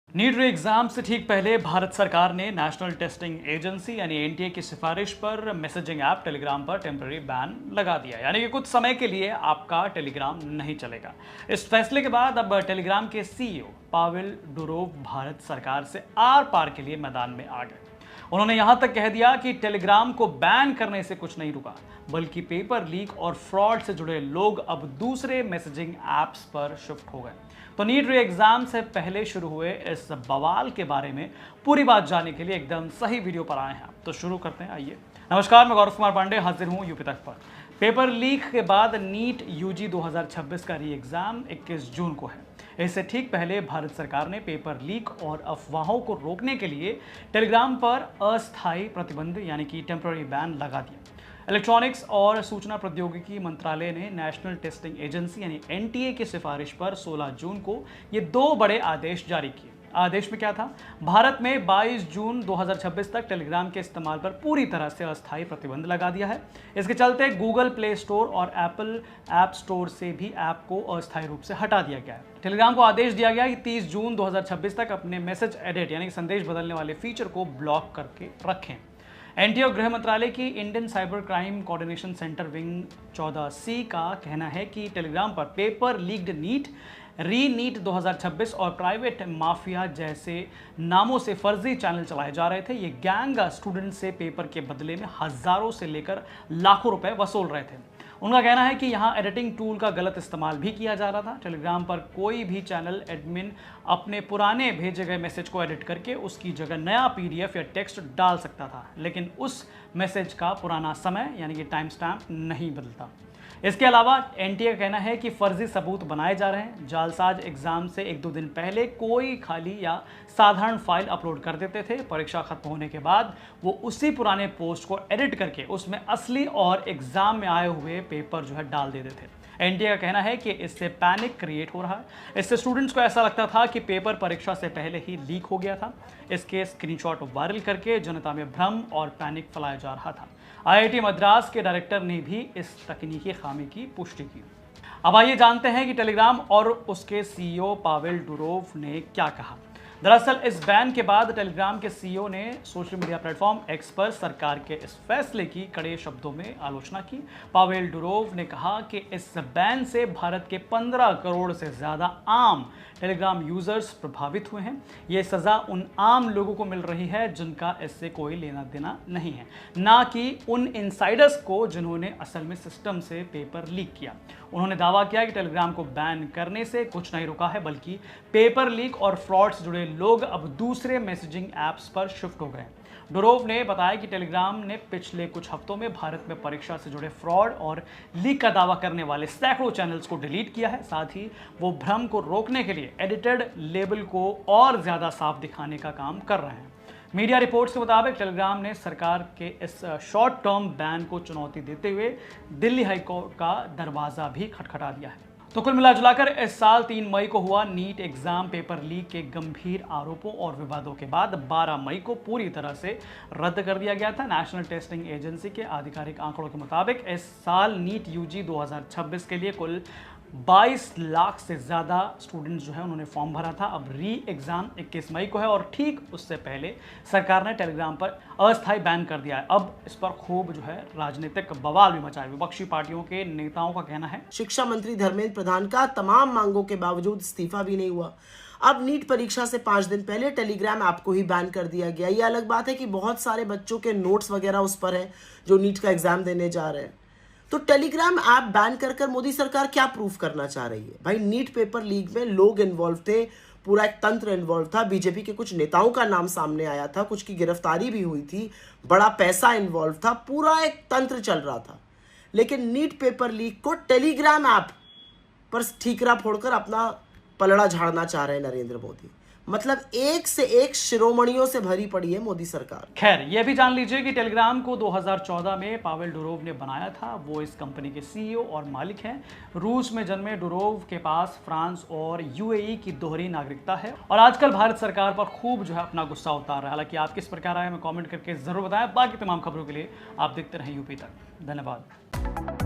NEET री exam से ठीक पहले भारत सरकार ने नेशनल टेस्टिंग एजेंसी यानी एनटीए की सिफारिश पर मैसेजिंग ऐप टेलीग्राम पर टेम्पररी बैन लगा दिया, यानी कि कुछ समय के लिए आपका टेलीग्राम नहीं चलेगा। इस फैसले के बाद अब टेलीग्राम के सीईओ पावेल डुरोव भारत सरकार से आर पार के लिए मैदान में आ गए। उन्होंने यहां तक कह दिया कि टेलीग्राम को बैन करने से कुछ नहीं रुका, बल्कि पेपर लीक और फ्रॉड से जुड़े लोग अब दूसरे मैसेजिंग ऐप्स पर शिफ्ट हो गए। तो नीट री एग्जाम से पहले शुरू हुए इस बवाल के बारे में पूरी बात जानने के लिए एकदम सही वीडियो पर आए हैं आप, तो शुरू करते हैं। आइए। नमस्कार, मैं गौरव कुमार पांडे हाजिर हूं यूपी तक पर। पेपर लीक के बाद नीट यूजी 2026 का री एग्जाम 21 जून को है। इससे ठीक पहले भारत सरकार ने पेपर लीक और अफवाहों को रोकने के लिए टेलीग्राम पर अस्थायी प्रतिबंध यानी कि टेम्पररी बैन लगा दिया। इलेक्ट्रॉनिक्स और सूचना प्रौद्योगिकी मंत्रालय ने नेशनल टेस्टिंग एजेंसी यानी एनटीए की सिफारिश पर 16 जून को ये दो बड़े आदेश जारी किए। आदेश में क्या था? भारत में 22 जून 2026 तक टेलीग्राम के इस्तेमाल पर पूरी तरह से अस्थायी प्रतिबंध लगा दिया है। इसके चलते गूगल प्ले स्टोर और एप्पल ऐप स्टोर से भी ऐप को अस्थायी रूप से हटा दिया गया है। टेलीग्राम को आदेश दिया गया कि 30 जून 2026 तक अपने मैसेज एडिट यानी संदेश बदलने वाले फीचर को ब्लॉक करके रखें। एनटीए और गृह मंत्रालय की Indian cyber crime coordination centre wing 14C का कहना है कि टेलीग्राम पर पेपर लीक्ड नीट, री नीट 2026 और प्राइवेट माफिया जैसे नामों से फर्जी चैनल चलाए जा रहे थे। ये गैंग स्टूडेंट से पेपर के बदले में हजारों से लेकर लाखों रुपए वसूल रहे थे। उनका कहना है कि यहाँ एडिटिंग टूल का गलत इस्तेमाल भी किया जा रहा था। टेलीग्राम पर कोई भी चैनल एडमिन अपने पुराने भेजे गए मैसेज को एडिट करके उसकी जगह नया पीडीएफ या टेक्स्ट डाल सकता था, लेकिन उस मैसेज का पुराना समय यानी कि टाइम स्टैम्प नहीं बदलता। इसके अलावा एनटीए का कहना है कि फर्जी सबूत बनाए जा रहे हैं। जालसाज एग्जाम से 1-2 दिन पहले कोई खाली या साधारण फाइल अपलोड कर देते थे। परीक्षा खत्म होने के बाद वो उसी पुराने पोस्ट को एडिट करके उसमें असली और एग्जाम में आए हुए पेपर जो है डाल देते थे। एनटीए का कहना है कि इससे पैनिक क्रिएट हो रहा है। इससे स्टूडेंट्स को ऐसा लगता था कि पेपर परीक्षा से पहले ही लीक हो गया था। इसके स्क्रीनशॉट वायरल करके जनता में भ्रम और पैनिक फैलाया जा रहा था। आईआईटी मद्रास के डायरेक्टर ने भी इस तकनीकी खामी की पुष्टि की। अब आइए जानते हैं कि टेलीग्राम और उसके सीईओ पावेल डुरोव ने क्या कहा। दरअसल इस बैन के बाद टेलीग्राम के सीईओ ने सोशल मीडिया प्लेटफॉर्म एक्स पर सरकार के इस फैसले की कड़े शब्दों में आलोचना की। पावेल डुरोव ने कहा कि इस बैन से भारत के 15 करोड़ से ज़्यादा आम टेलीग्राम यूजर्स प्रभावित हुए हैं। ये सज़ा उन आम लोगों को मिल रही है जिनका इससे कोई लेना देना नहीं है, ना कि उन इनसाइडर्स को जिन्होंने असल में सिस्टम से पेपर लीक किया। उन्होंने दावा किया कि टेलीग्राम को बैन करने से कुछ नहीं रुका है, बल्कि पेपर लीक और फ्रॉड से जुड़े लोग अब दूसरे मैसेजिंग ऐप्स पर शिफ्ट हो गए। डुरोव ने बताया कि टेलीग्राम ने पिछले कुछ हफ्तों में भारत में परीक्षा से जुड़े फ्रॉड और लीक का दावा करने वाले सैकड़ों चैनल्स को डिलीट किया है। साथ ही वो भ्रम को रोकने के लिए एडिटेड लेबल को और ज़्यादा साफ दिखाने का काम कर रहे हैं। मीडिया रिपोर्ट्स के मुताबिक टेलीग्राम ने सरकार के इस शॉर्ट टर्म बैन को चुनौती देते हुए दिल्ली हाईकोर्ट का दरवाज़ा भी खटखटा दिया है। तो कुल मिलाजुलाकर इस साल 3 मई को हुआ नीट एग्जाम पेपर लीक के गंभीर आरोपों और विवादों के बाद 12 मई को पूरी तरह से रद्द कर दिया गया था। नेशनल टेस्टिंग एजेंसी के आधिकारिक आंकड़ों के मुताबिक इस साल नीट यूजी 2026 के लिए कुल 22 लाख से ज़्यादा स्टूडेंट्स जो है उन्होंने फॉर्म भरा था। अब री एग्ज़ाम 21 मई को है और ठीक उससे पहले सरकार ने टेलीग्राम पर अस्थायी बैन कर दिया है। अब इस पर खूब जो है राजनीतिक बवाल भी मचा है। विपक्षी पार्टियों के नेताओं का कहना है शिक्षा मंत्री धर्मेंद्र प्रधान का तमाम मांगों के बावजूद इस्तीफा भी नहीं हुआ। अब नीट परीक्षा से 5 दिन पहले टेलीग्राम ऐप को ही बैन कर दिया गया। ये अलग बात है कि बहुत सारे बच्चों के नोट्स वगैरह उस पर हैं जो नीट का एग्जाम देने जा रहे हैं। तो टेलीग्राम ऐप बैन कर मोदी सरकार क्या प्रूफ करना चाह रही है? भाई, नीट पेपर लीक में लोग इन्वॉल्व थे, पूरा एक तंत्र इन्वॉल्व था। बीजेपी के कुछ नेताओं का नाम सामने आया था, कुछ की गिरफ्तारी भी हुई थी, बड़ा पैसा इन्वॉल्व था, पूरा एक तंत्र चल रहा था। लेकिन नीट पेपर लीक को टेलीग्राम ऐप पर ठीकरा फोड़कर अपना पलड़ा झाड़ना चाह रहे हैं नरेंद्र मोदी। मतलब एक से एक शिरोमणियों से भरी पड़ी है मोदी सरकार। खैर, यह भी जान लीजिए कि टेलीग्राम को 2014 में पावेल डुरोव ने बनाया था। वो इस कंपनी के सीईओ और मालिक हैं। रूस में जन्मे डुरोव के पास फ्रांस और यूएई की दोहरी नागरिकता है और आजकल भारत सरकार पर खूब जो है अपना गुस्सा उतार रहा है। हालांकि आप किस प्रकार आए हमें कमेंट करके जरूर बताएं। बाकी तमाम खबरों के लिए आप देखते रहें यूपी तक। धन्यवाद।